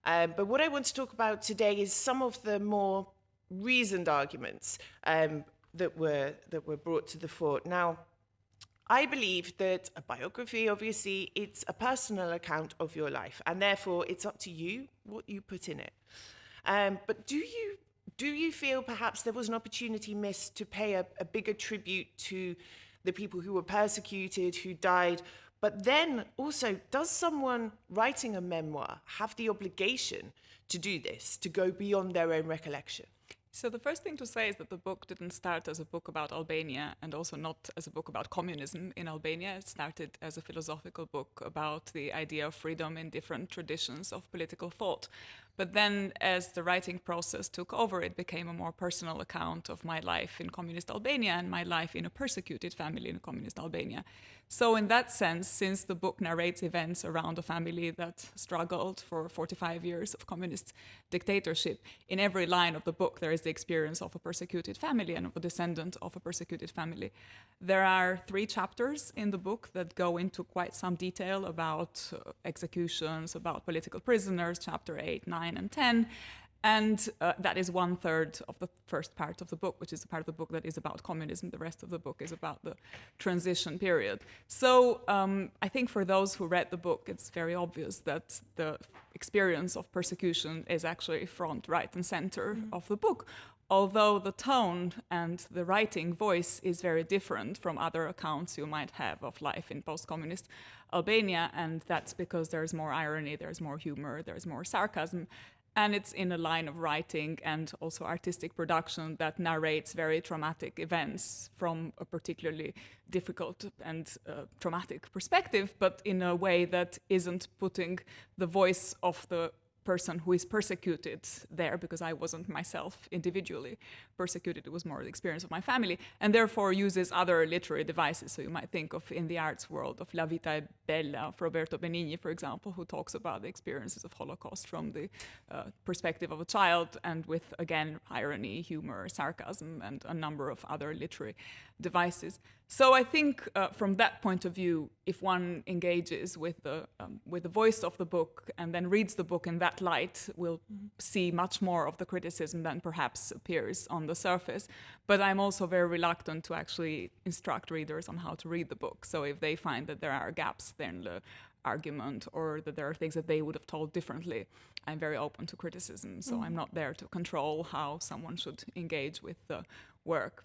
But what I want to talk about today is some of the more reasoned arguments that were brought to the fore. Now, I believe that a biography, obviously, it's a personal account of your life, and therefore it's up to you what you put in it. But do you feel perhaps there was an opportunity missed to pay a bigger tribute to the people who were persecuted, who died? But then also, does someone writing a memoir have the obligation to do this, to go beyond their own recollection? So the first thing to say is that the book didn't start as a book about Albania and also not as a book about communism in Albania. It started as a philosophical book about the idea of freedom in different traditions of political thought. But then as the writing process took over, it became a more personal account of my life in communist Albania and my life in a persecuted family in communist Albania. So in that sense, since the book narrates events around a family that struggled for 45 years of communist dictatorship, in every line of the book there is the experience of a persecuted family and of a descendant of a persecuted family. There are 3 chapters in the book that go into quite some detail about executions, about political prisoners, chapter 8, 9, and 10. And that is 1/3 of the first part of the book, which is the part of the book that is about communism. The rest of the book is about the transition period. So I think for those who read the book, it's very obvious that the experience of persecution is actually front, right, and center of the book. Although the tone and the writing voice is very different from other accounts you might have of life in post-communist Albania, and that's because there's more irony, there's more humor, there's more sarcasm. And it's in a line of writing and also artistic production that narrates very traumatic events from a particularly difficult and traumatic perspective, but in a way that isn't putting the voice of the person who is persecuted there, because I wasn't myself individually persecuted. It was more the experience of my family, and therefore uses other literary devices. So you might think of, in the arts world, of La Vita è Bella of Roberto Benigni, for example, who talks about the experiences of Holocaust from the perspective of a child, and with, again, irony, humor, sarcasm, and a number of other literary devices. So I think from that point of view, if one engages with the voice of the book and then reads the book in that light, we'll see much more of the criticism than perhaps appears on the surface. But I'm also very reluctant to actually instruct readers on how to read the book. So if they find that there are gaps in the argument or that there are things that they would have told differently, I'm very open to criticism. So I'm not there to control how someone should engage with the work.